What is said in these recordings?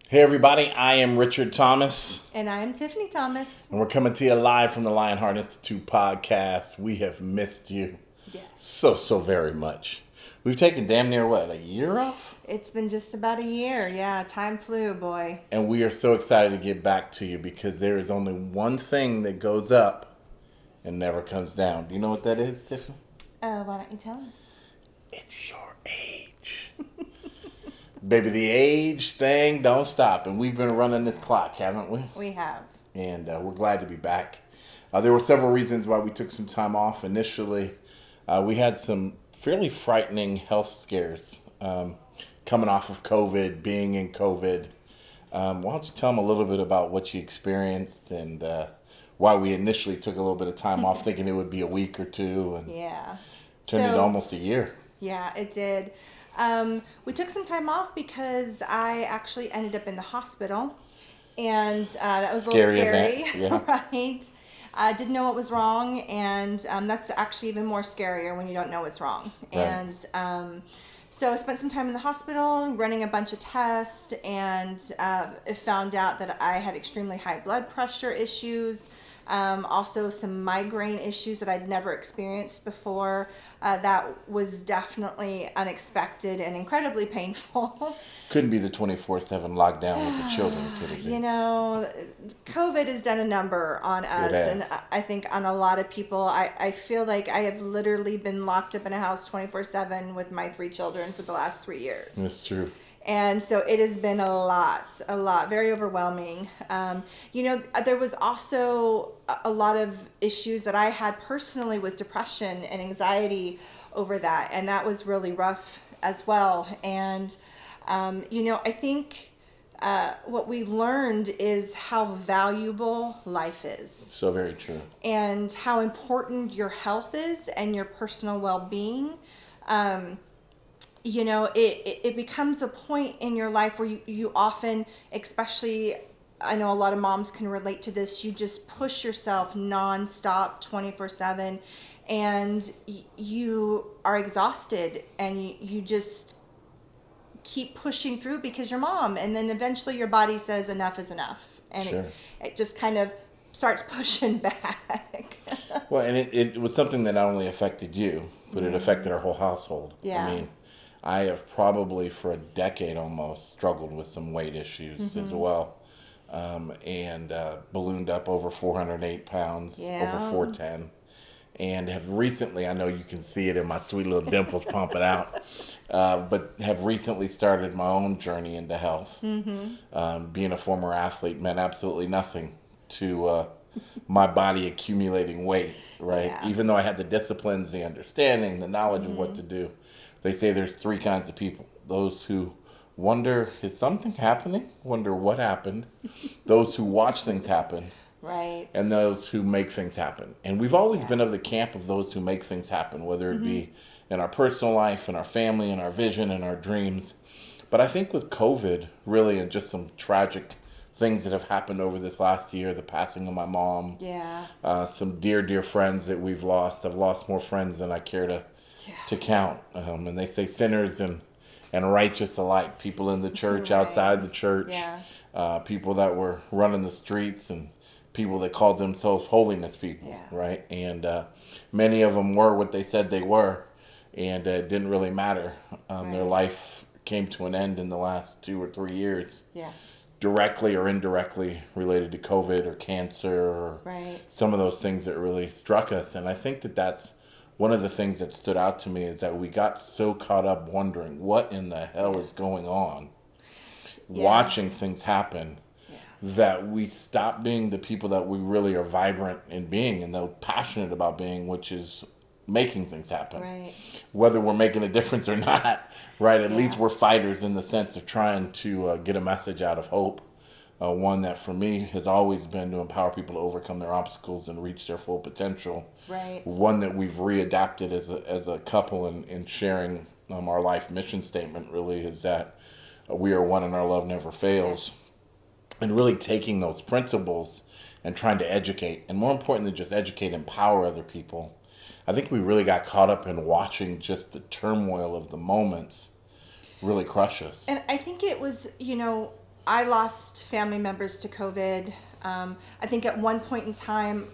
Hey everybody, I am Richard Thomas, And I'm Tiffany Thomas. and we're coming to you live from the Lionheart Institute podcast. We have missed you Yes. so very much. We've taken damn near, a year off? It's been just about a year. Yeah, time flew, boy. And we are so excited to get back to you because there is only one thing that goes up and never comes down. Do you know what that is, Tiffany? Why don't you tell us? It's your age. Baby, the age thing don't stop. And we've been running this clock, haven't we? We have. And we're glad to be back. There were several reasons why we took some time off. Initially, we had some fairly frightening health scares coming off of COVID, being in COVID. Why don't you tell them a little bit about what you experienced and why we initially took a little bit of time off thinking it would be a week or two and Yeah. turned into almost a year. Yeah, it did. We took some time off because I actually ended up in the hospital. And that was Scary a little scary, event, yeah. right? I didn't know what was wrong, and that's actually even more scarier when you don't know what's wrong. Right. And so I spent some time in the hospital running a bunch of tests, and found out that I had extremely high blood pressure issues. Also some migraine issues that I'd never experienced before. That was definitely unexpected and incredibly painful. Couldn't be the 24/7 lockdown with the children, could it be? You know, COVID has done a number on us, and has. I think on a lot of people. I feel like I have literally been locked up in a house 24/7 with my 3 children for the last 3 years. That's true. And so it has been a lot, very overwhelming. There was also a lot of issues that I had personally with depression and anxiety over that. And that was really rough as well. And, I think what we learned is how valuable life is So very true. and how important your health is and your personal well-being. It becomes a point in your life where you often, especially, I know a lot of moms can relate to this, you just push yourself nonstop 24/7, and you are exhausted, and you just keep pushing through because you're mom, and then eventually your body says enough is enough, and Sure. it just kind of starts pushing back. Well, and it was something that not only affected you, but it affected our whole household. Yeah. I mean, I have probably for a decade almost struggled with some weight issues as well. And ballooned up over 408 pounds, Yeah. over 410. And have recently, I know you can see it in my sweet little dimples pumping out, but have recently started my own journey into health. Being a former athlete meant absolutely nothing to my body accumulating weight, right? Yeah. Even though I had the disciplines, the understanding, the knowledge of what to do. They say there's 3 kinds of people. Those who wonder, is something happening? Wonder what happened. Those who watch things happen. Right. And those who make things happen. And we've always been of the camp of those who make things happen, whether it be in our personal life, in our family, in our vision, in our dreams. But I think with COVID, really, and just some tragic things that have happened over this last year, the passing of my mom, Yeah. some dear friends that we've lost. I've lost more friends than I care to count. And they say sinners and righteous alike. People in the church, Right. outside the church, Yeah. people that were running the streets, and people that called themselves holiness people, Yeah. right? And many of them were what they said they were, and it didn't really matter. Their Right. life came to an end in the last 2 or 3 years, Yeah. directly or indirectly related to COVID or cancer or Right. some of those things that really struck us. And I think that that's one of the things that stood out to me, is that we got so caught up wondering what in the hell is going on, Yeah. watching things happen, Yeah. that we stopped being the people that we really are vibrant in being and that passionate about being, which is making things happen. Right. Whether we're making a difference or not, right? At Yeah. least we're fighters in the sense of trying to get a message out of hope. One that for me has always been to empower people to overcome their obstacles and reach their full potential. Right. One that we've readapted as a couple in sharing our life mission statement really is that we are one and our love never fails. And really taking those principles and trying to educate, and more importantly, just educate, empower other people. I think we really got caught up in watching just the turmoil of the moments really crush us. And I think it was, I lost family members to COVID. I think at one point in time,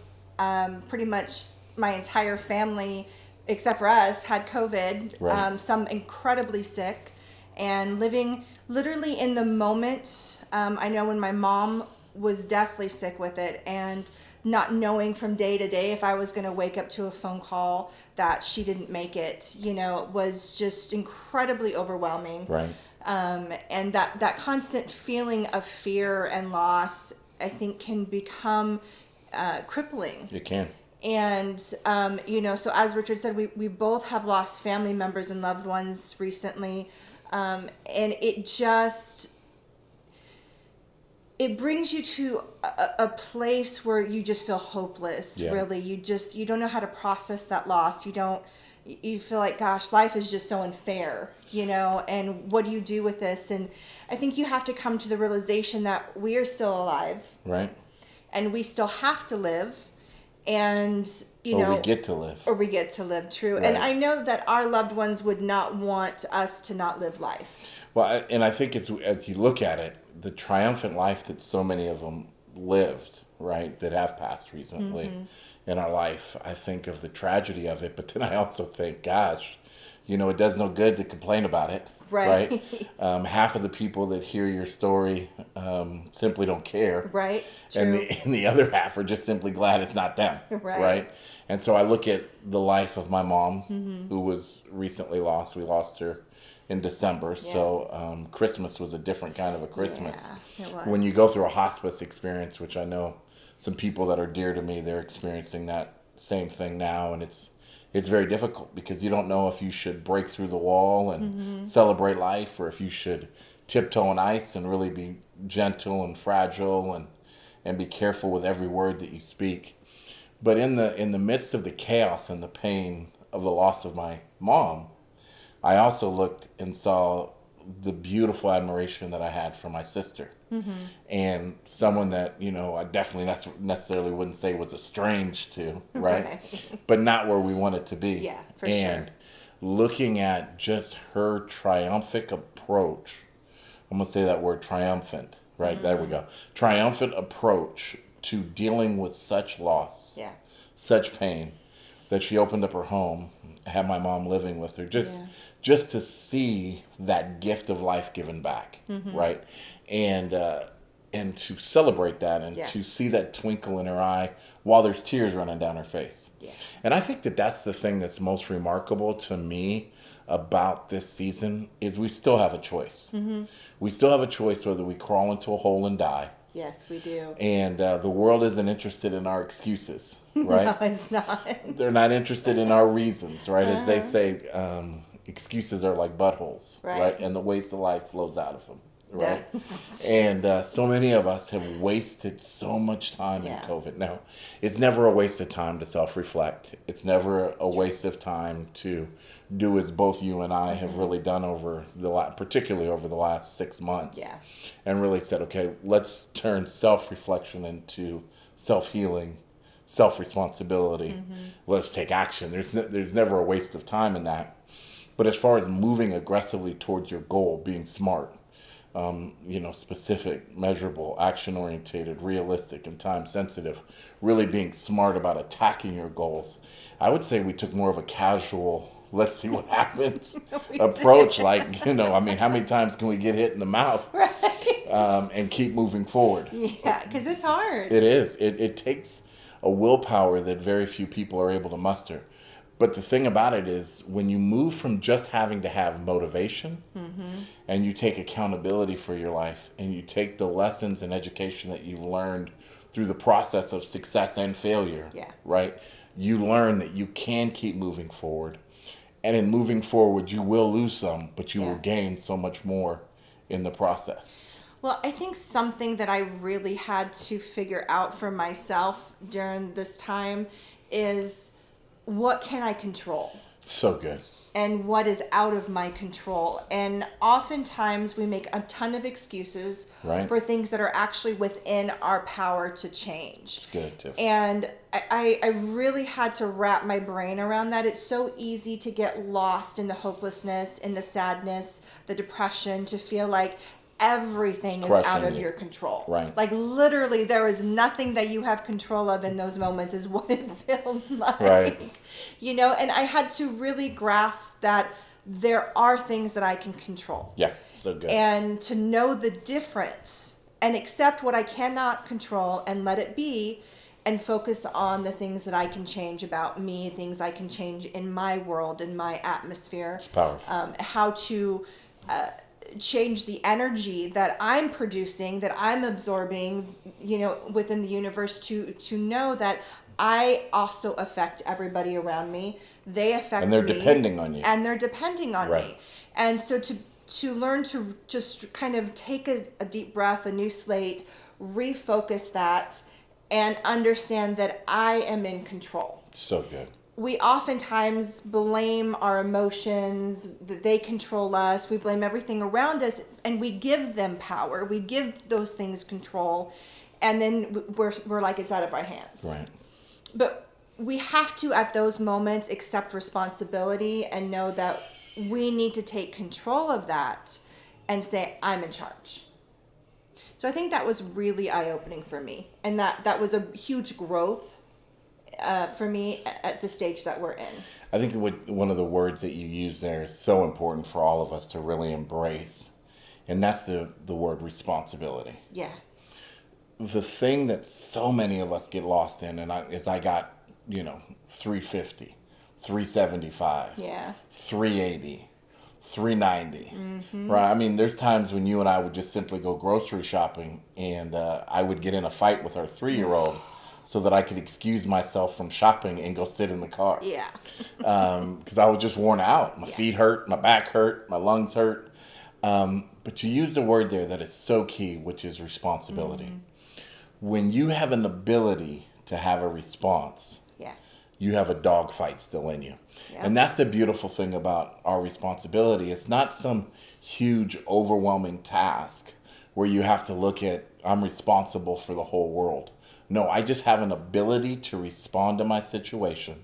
pretty much my entire family, except for us, had COVID. Right. Some incredibly sick, and living literally in the moment. I know when my mom was deathly sick with it, and not knowing from day to day if I was going to wake up to a phone call that she didn't make it, was just incredibly overwhelming. Right. And that constant feeling of fear and loss, I think, can become crippling. It can. And, so as Richard said, we both have lost family members and loved ones recently. And it brings you to a place where you just feel hopeless. Yeah. Really. You don't know how to process that loss. You feel like, gosh, life is just so unfair, and what do you do with this? And I think you have to come to the realization that we are still alive. Right. And we still have to live. And, we get to live. Or we get to live, true. Right. And I know that our loved ones would not want us to not live life. Well, and I think as you look at it, the triumphant life that so many of them lived, right, that have passed recently in our life, I think of the tragedy of it, but then I also think, gosh, it does no good to complain about it. Right. Half of the people that hear your story simply don't care. Right. True. And the other half are just simply glad it's not them. Right. And so I look at the life of my mom, who was recently lost. We lost her in December. Yeah. So Christmas was a different kind of a Christmas. Yeah, it was. When you go through a hospice experience, which I know some people that are dear to me, they're experiencing that same thing now. And it's very difficult because you don't know if you should break through the wall and celebrate life, or if you should tiptoe on ice and really be gentle and fragile and be careful with every word that you speak. But in the midst of the chaos and the pain of the loss of my mom, I also looked and saw the beautiful admiration that I had for my sister. And someone that, I definitely necessarily wouldn't say was estranged to, right? But not where we wanted to be. Yeah, for and sure. looking at just her triumphant approach, I'm going to say that word triumphant, right? There we go. Triumphant approach to dealing with such loss, such pain, that she opened up her home, had my mom living with her, just to see that gift of life given back, right? And to celebrate that and to see that twinkle in her eye while there's tears running down her face. Yeah. And I think that's the thing that's most remarkable to me about this season is we still have a choice. We still have a choice whether we crawl into a hole and die. Yes, we do. And the world isn't interested in our excuses, right? No, it's not. They're not interested in our reasons, right? As they say, excuses are like buttholes, right? And the waste of life flows out of them, right? And so many of us have wasted so much time in COVID. Now, it's never a waste of time to self-reflect. It's never a waste of time to do as both you and I have really done particularly over the last 6 months. Yeah. And really said, okay, let's turn self-reflection into self-healing, self-responsibility. Let's take action. There's never a waste of time in that. But as far as moving aggressively towards your goal, being smart, specific, measurable, action-orientated, realistic, and time-sensitive, really being smart about attacking your goals, I would say we took more of a casual, let's see what happens approach. Like, how many times can we get hit in the mouth? Right. And keep moving forward. Yeah, because it's hard. It is. It takes a willpower that very few people are able to muster. But the thing about it is when you move from just having to have motivation and you take accountability for your life and you take the lessons and education that you've learned through the process of success and failure, right? You learn that you can keep moving forward. And in moving forward, you will lose some, but you will gain so much more in the process. Well, I think something that I really had to figure out for myself during this time is what can I control? So good. And what is out of my control. And oftentimes we make a ton of excuses for things that are actually within our power to change. It's good, too. And I really had to wrap my brain around that. It's so easy to get lost in the hopelessness, in the sadness, the depression, to feel like everything It's is out crushing of you. your control. Right. Like literally there is nothing that you have control of in those moments is what it feels like. Right. And I had to really grasp that there are things that I can control. Yeah, so good. And to know the difference and accept what I cannot control and let it be and focus on the things that I can change about me, things I can change in my world, in my atmosphere. It's powerful. How to change the energy that I'm producing, that I'm absorbing, within the universe to know that I also affect everybody around me. They affect me. And they're depending on you. And they're depending on Right. me. And so to learn to just kind of take a deep breath, a new slate, refocus that, and understand that I am in control. So good. We oftentimes blame our emotions, that they control us. We blame everything around us, and we give them power. We give those things control, and then we're like, it's out of our hands. Right. But we have to, at those moments, accept responsibility and know that we need to take control of that and say, I'm in charge. So I think that was really eye-opening for me. And that was a huge growth for me at the stage that we're in. I think one of the words that you use there is so important for all of us to really embrace. And that's the word responsibility. Yeah. The thing that so many of us get lost in, is I got, 350, 375, Yeah. 380, 390, right? I mean, there's times when you and I would just simply go grocery shopping, and I would get in a fight with our 3-year-old so that I could excuse myself from shopping and go sit in the car. Yeah. Because I was just worn out. My feet hurt, my back hurt, my lungs hurt. But you used a word there that is so key, which is responsibility. When you have an ability to have a response, Yeah. you have a dogfight still in you. Yeah. And that's the beautiful thing about our responsibility. It's not some huge, overwhelming task where you have to look at, I'm responsible for the whole world. No, I just have an ability to respond to my situation.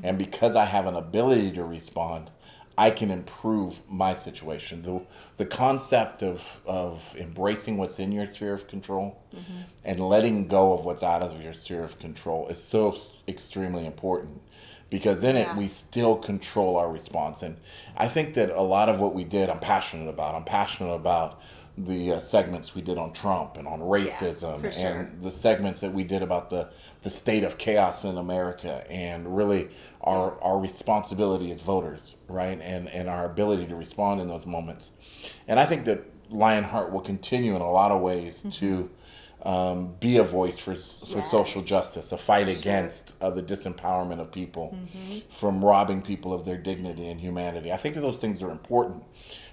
And because I have an ability to respond, I can improve my situation. The concept of embracing what's in your sphere of control and letting go of what's out of your sphere of control is so extremely important, because in it we still control our response. And I think that a lot of what we did, I'm passionate about. I'm passionate about the segments we did on Trump and on racism, for sure. and the segments that we did about the state of chaos in America, and really our responsibility as voters, right? And our ability to respond in those moments. And I think that Lionheart will continue in a lot of ways to be a voice for social justice, a fight against the disempowerment of people, from robbing people of their dignity and humanity. I think that those things are important.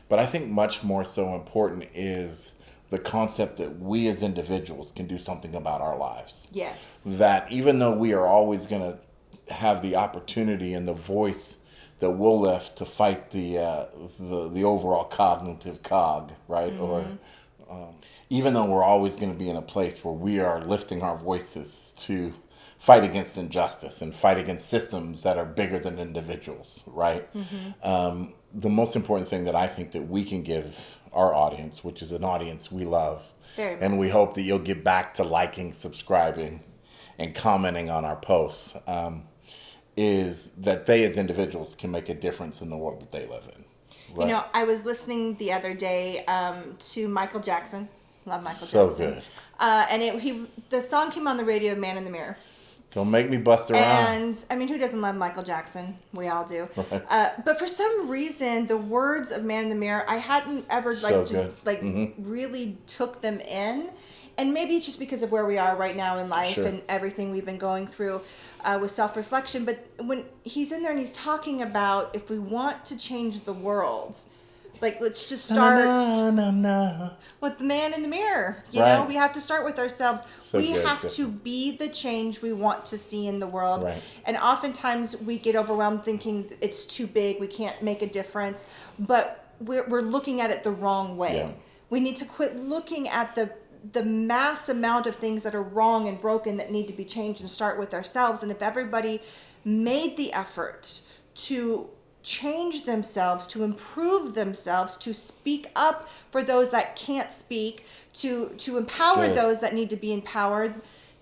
But I think much more so important is the concept that we as individuals can do something about our lives. Yes. That even though we are always going to have the opportunity and the voice that we'll lift to fight the overall cognitive cog, right? Or even though we're always going to be in a place where we are lifting our voices to fight against injustice and fight against systems that are bigger than individuals, right? The most important thing that I think that we can give our audience, which is an audience we love, and we hope that you'll get back to liking, subscribing, and commenting on our posts, is that they as individuals can make a difference in the world that they live in. Right? I was listening the other day to Michael Jackson. Love Michael So Jackson. good. And the song came on the radio, "Man in the Mirror." Don't make me bust around. And I mean, who doesn't love Michael Jackson? We all do. Right. But for some reason, the words of "Man in the Mirror," I hadn't ever really took them in. And maybe it's just because of where we are right now in life and everything we've been going through with self-reflection. But when he's in there and he's talking about, if we want to change the world, let's just start with the man in the mirror. You know, we have to start with ourselves. We have to be the change we want to see in the world. Right. And oftentimes we get overwhelmed thinking it's too big, we can't make a difference. But we're looking at it the wrong way. Yeah. We need to quit looking at the mass amount of things that are wrong and broken that need to be changed and start with ourselves. And if everybody made the effort to change themselves, to improve themselves, to speak up for those that can't speak, to empower Good. those that need to be empowered,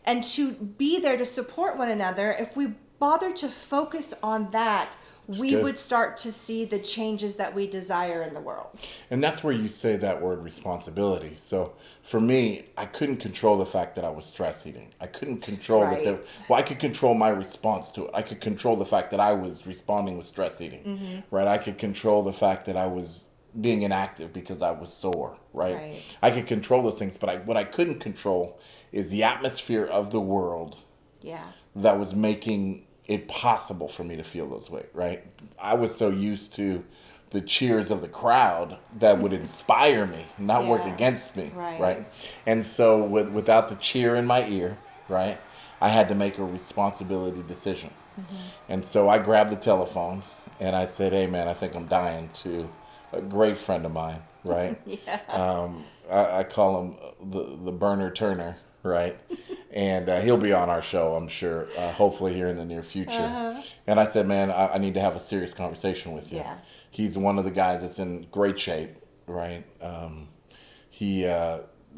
and to be there to support one another. If we bother to focus on that, we good. would start to see the changes that we desire in the world. And that's where you say that word responsibility. So for me, I couldn't control the fact that I was stress eating. I couldn't control Right. I could control my response to it. I could control the fact that I was responding with stress eating, right? I could control the fact that I was being inactive because I was sore, right? Right. I could control those things, but what I couldn't control is the atmosphere of the world Yeah. that was making it possible for me to feel those way, right? I was so used to the cheers of the crowd that would inspire me, not work Yeah. against me, Right. right? And so without the cheer in my ear, right, I had to make a responsibility decision. And so I grabbed the telephone and I said, "Hey man, I think I'm dying," to a great friend of mine, right? Yeah. I call him the Burner Turner, right? And he'll be on our show, I'm sure, hopefully here in the near future. And I said, man, I need to have a serious conversation with you. Yeah. He's one of the guys that's in great shape, right? He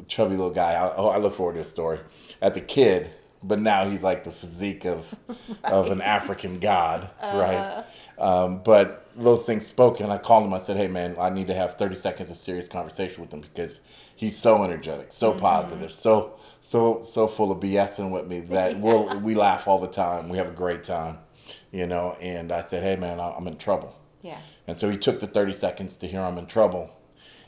chubby little guy. I look forward to his story. As a kid, but now he's like the physique of an African god, right? But those things spoken, I called him. I said, "Hey, man, I need to have 30 seconds of serious conversation with him because he's so energetic, so positive, so full of BSing with me that we laugh all the time. We have a great time, you know." And I said, "Hey, man, I'm in trouble." Yeah. And so he took the 30 seconds to hear I'm in trouble.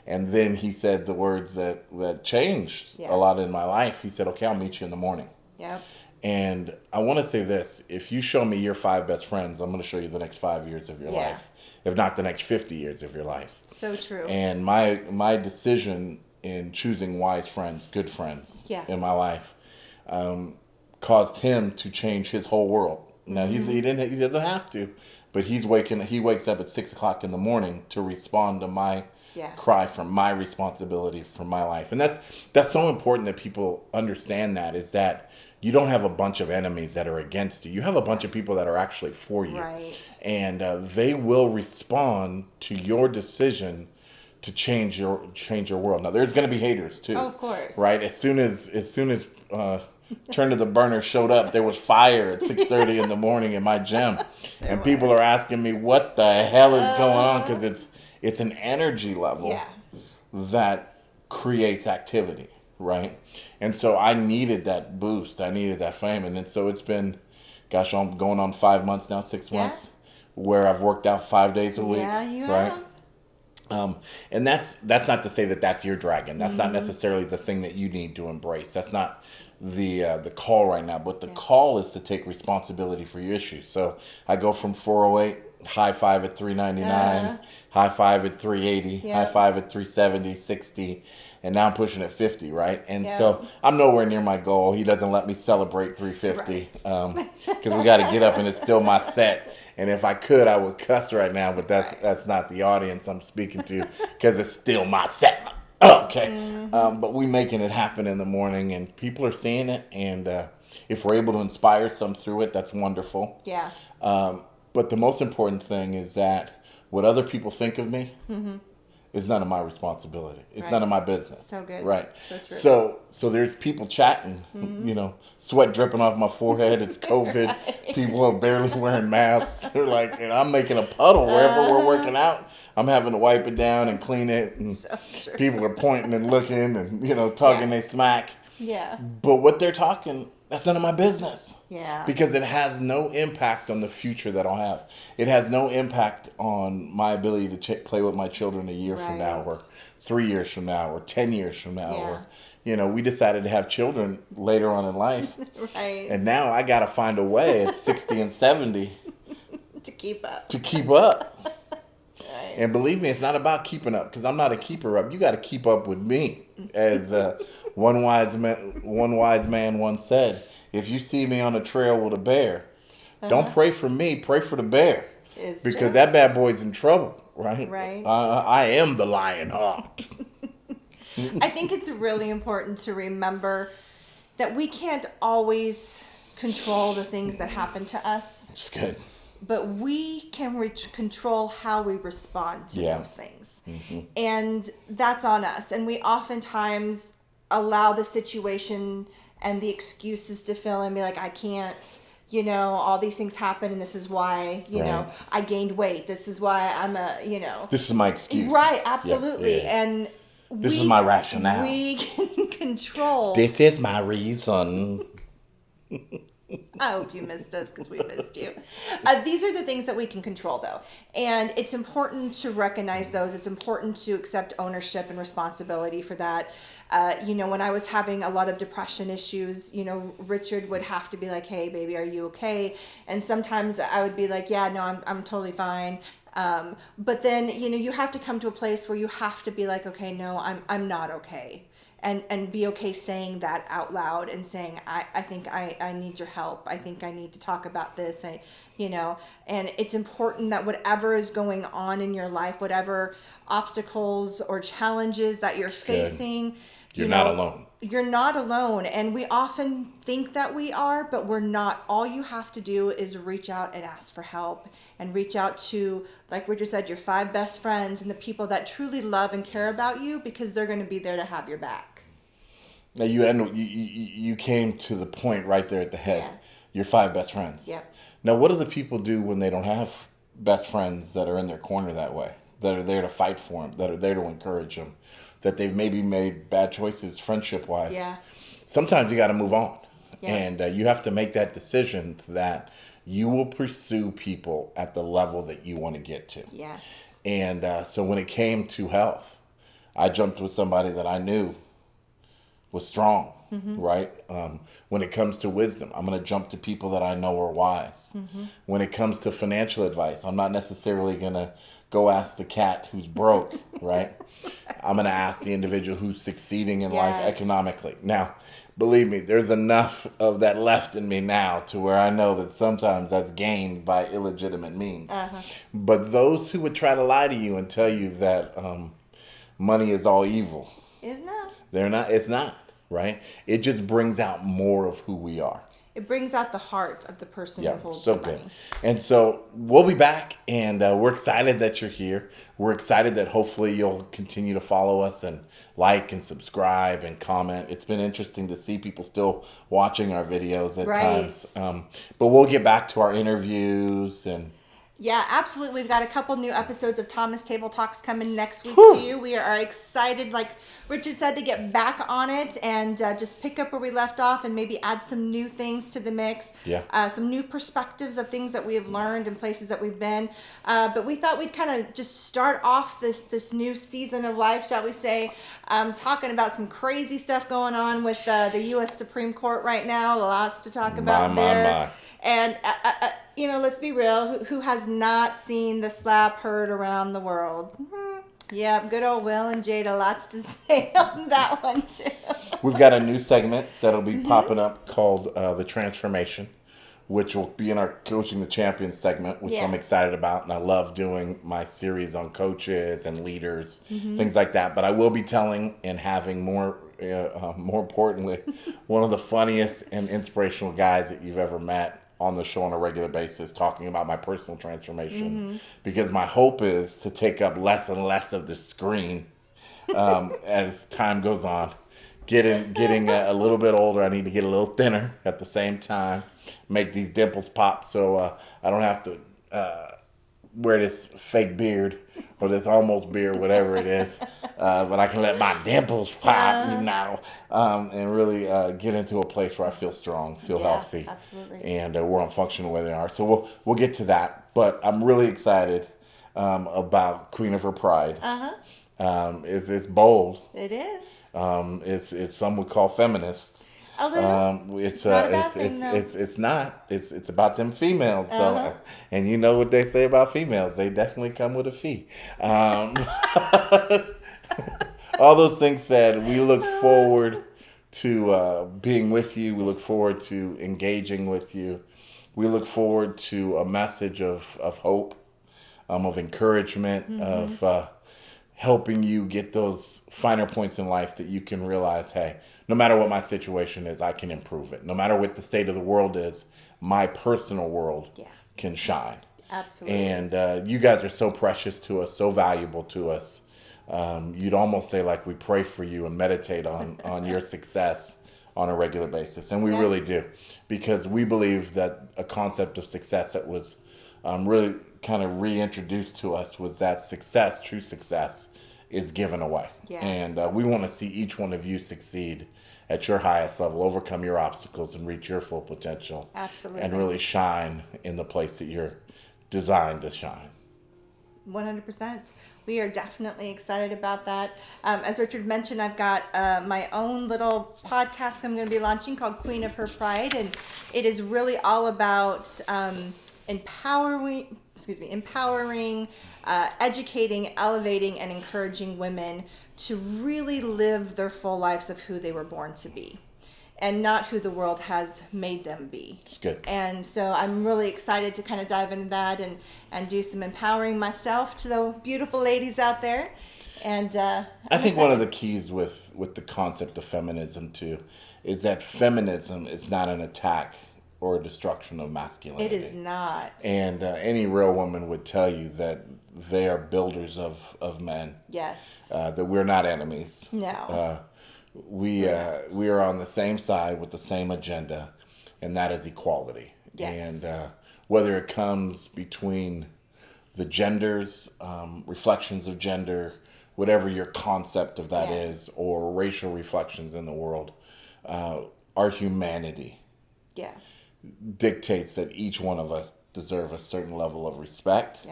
And then he said the words that changed Yeah. a lot in my life. He said, "Okay, I'll meet you in the morning." Yep. And I want to say this: if you show me your 5 best friends, I'm going to show you the next 5 years of your Yeah. life, if not the next 50 years of your life. So true. And my decision in choosing wise friends, good friends, Yeah. in my life, caused him to change his whole world. Now he doesn't have to, but he wakes up at 6 o'clock in the morning to respond to my Yeah. cry for my responsibility for my life. And that's so important that people understand that, is that you don't have a bunch of enemies that are against you. You have a bunch of people that are actually for you. Right. And they will respond to your decision to change your world. Now there's going to be haters too. Oh, of course. Right? As soon as Turn to the Burner showed up, there was fire at 6:30 in the morning in my gym. And people are asking me what the hell is going on, because it's an energy level Yeah. that creates activity, right? And so I needed that boost. I needed that fame. And then so it's been, gosh, I'm going on 5 months now, 6 Yeah. months, where I've worked out 5 days a week. Yeah, you right? have. And that's not to say that that's your dragon. That's not necessarily the thing that you need to embrace. That's not the call right now. But the call is to take responsibility for your issues. So I go from 408, high five at 399, high five at 380, high Yep. five at 370, 60, and now I'm pushing at 50, right? And Yep. so I'm nowhere near my goal. He doesn't let me celebrate 350 because we got to get up and it's still my set. And if I could, I would cuss right now, but that's not the audience I'm speaking to, because it's still my set. Okay. But we making it happen in the morning, and people are seeing it. And if we're able to inspire some through it, that's wonderful. Yeah. But the most important thing is that what other people think of me is none of my responsibility. It's Right. none of my business. So good. Right. So true. So there's people chatting, sweat dripping off my forehead. It's COVID. People are barely wearing masks. They're like, and I'm making a puddle wherever we're working out. I'm having to wipe it down and clean it. And So true. people are pointing and looking and, talking they smack. Yeah. But what they're talking, that's none of my business. Yeah. Because it has no impact on the future that I'll have. It has no impact on my ability to play with my children a year from now, Right. or 3 years from now, or 10 years from now. Yeah. Or, we decided to have children later on in life. Right. And now I got to find a way at 60 and 70 to keep up. to keep up. Right. And believe me, it's not about keeping up, because I'm not a keeper up. You got to keep up with me. As one wise man once said, if you see me on a trail with a bear, don't pray for me, pray for the bear. It's Because true. that bad boy's in trouble, right? Right. I am the Lionheart. I think it's really important to remember that we can't always control the things that happen to us, It's good. but we can control how we respond to Yeah. those things. And that's on us. And we oftentimes allow the situation and the excuses to fill in, be like, I can't, all these things happen, and this is why, Right. I gained weight. This is why I'm This is my excuse. right, Yeah, absolutely. yeah. And This is my rationale. We can control. This is my reason. I hope you missed us because we missed you. These are the things that we can control, though. And it's important to recognize those. It's important to accept ownership and responsibility for that. When I was having a lot of depression issues, Richard would have to be like, hey, baby, are you okay? And sometimes I would be like, yeah, no, I'm totally fine. But then, you have to come to a place where you have to be like, okay, no, I'm not okay. And be okay saying that out loud and saying, I think I need your help. I think I need to talk about this. And it's important that whatever is going on in your life, whatever obstacles or challenges that you're facing, You're not alone. You're not alone. And we often think that we are, but we're not. All you have to do is reach out and ask for help, and reach out to, like Richard said, your 5 best friends and the people that truly love and care about you, because they're going to be there to have your back. Now you came to the point right there at the head. Yeah. Your 5 best friends. Yep. Now, what do the people do when they don't have best friends that are in their corner that way, that are there to fight for them, that are there to encourage them, that they've maybe made bad choices friendship-wise? Yeah. Sometimes you got to move on. Yeah. And you have to make that decision that you will pursue people at the level that you want to get to. Yes. And so when it came to health, I jumped with somebody that I knew was strong, right? When it comes to wisdom, I'm going to jump to people that I know are wise. When it comes to financial advice, I'm not necessarily going to go ask the cat who's broke, right? I'm going to ask the individual who's succeeding in life Yes. economically. Now, believe me, there's enough of that left in me now to where I know that sometimes that's gained by illegitimate means. But those who would try to lie to you and tell you that money is all evil, Isn't it? they're not. It's not, right? It just brings out more of who we are. It brings out the heart of the person who Yeah, holds so the good. money. And so we'll be back, and we're excited that you're here. We're excited that hopefully you'll continue to follow us and like and subscribe and comment. It's been interesting to see people still watching our videos at Right. times. But we'll get back to our interviews and... Yeah, absolutely. We've got a couple new episodes of Thomas Table Talks coming next week too. We are excited, like Richard said, to get back on it and just pick up where we left off and maybe add some new things to the mix. Yeah. Some new perspectives of things that we have learned and places that we've been. But we thought we'd kind of just start off this new season of life, shall we say, talking about some crazy stuff going on with the U.S. Supreme Court right now. Lots to talk about there. My. And, let's be real. Who has not seen the slap heard around the world? Yeah, good old Will and Jada. Lots to say on that one, too. We've got a new segment that'll be popping up called The Transformation, which will be in our Coaching the Champions segment, which Yeah. I'm excited about. And I love doing my series on coaches and leaders, things like that. But I will be telling and having more importantly, one of the funniest and inspirational guys that you've ever met on the show on a regular basis, talking about my personal transformation, because my hope is to take up less and less of the screen as time goes on. Getting a little bit older, I need to get a little thinner at the same time, make these dimples pop so I don't have to wear this fake beard or this almost beard, whatever it is, but I can let my dimples pop, and really get into a place where I feel strong, feel Yeah, healthy, absolutely. and where I'm functioning where they are. So we'll get to that, but I'm really excited about Queen of Her Pride. It's bold. It is. It's some would call feminist. A little. It's not a bad thing, though. it's not. It's about them females though, and you know what they say about females. They definitely come with a fee. All those things said, we look forward to being with you. We look forward to engaging with you. We look forward to a message of hope, of encouragement, of helping you get those finer points in life that you can realize, hey, no matter what my situation is, I can improve it. No matter what the state of the world is, my personal world can shine. Absolutely. And you guys are so precious to us, so valuable to us. You'd almost say like we pray for you and meditate on your success on a regular basis. And we Yeah. really do, because we believe that a concept of success that was really kind of reintroduced to us was that success, true success, is given away. Yeah. And we want to see each one of you succeed at your highest level, overcome your obstacles, and reach your full potential. Absolutely. And really shine in the place that you're designed to shine. 100%. We are definitely excited about that. As Richard mentioned, I've got my own little podcast I'm going to be launching called Queen of Her Pride, and it is really all about empowering, educating, elevating, and encouraging women to really live their full lives of who they were born to be, and not who the world has made them be. It's good. And so I'm really excited to kind of dive into that and do some empowering myself to the beautiful ladies out there. And I think one of the keys with the concept of feminism too is that feminism is not an attack or a destruction of masculinity. It is not. And any real woman would tell you that they are builders of men. Yes. That we're not enemies. No. We are on the same side with the same agenda, and that is equality. Yes. And whether it comes between the genders, reflections of gender, whatever your concept of that is, or racial reflections in the world, our humanity dictates that each one of us deserve a certain level of respect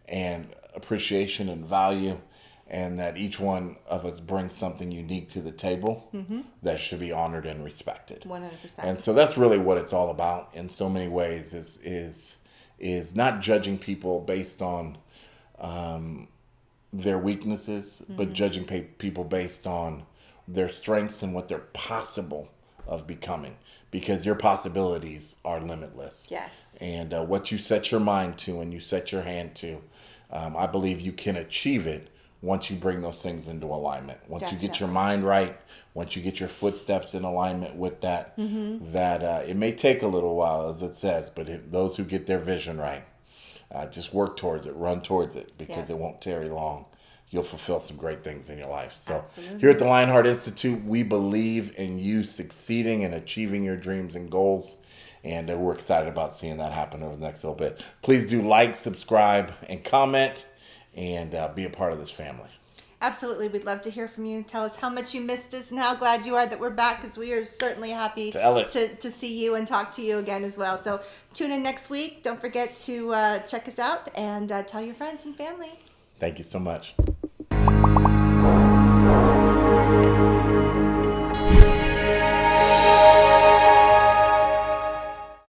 and appreciation and value, and that each one of us brings something unique to the table that should be honored and respected. 100%. And so that's really what it's all about in so many ways, is not judging people based on their weaknesses, but judging people based on their strengths and what they're possible of becoming, because your possibilities are limitless. Yes. And what you set your mind to and you set your hand to, I believe you can achieve it once you bring those things into alignment. Once you get your mind right, once you get your footsteps in alignment with that, it may take a little while, as it says, but those who get their vision right, just work towards it, run towards it, because it won't tarry long. You'll fulfill some great things in your life. So here at the Lionheart Institute, we believe in you succeeding and achieving your dreams and goals. And we're excited about seeing that happen over the next little bit. Please do like, subscribe, and comment, and be a part of this family. Absolutely. We'd love to hear from you. Tell us how much you missed us and how glad you are that we're back, because we are certainly happy to see you and talk to you again as well. So tune in next week. Don't forget to check us out and tell your friends and family. Thank you so much.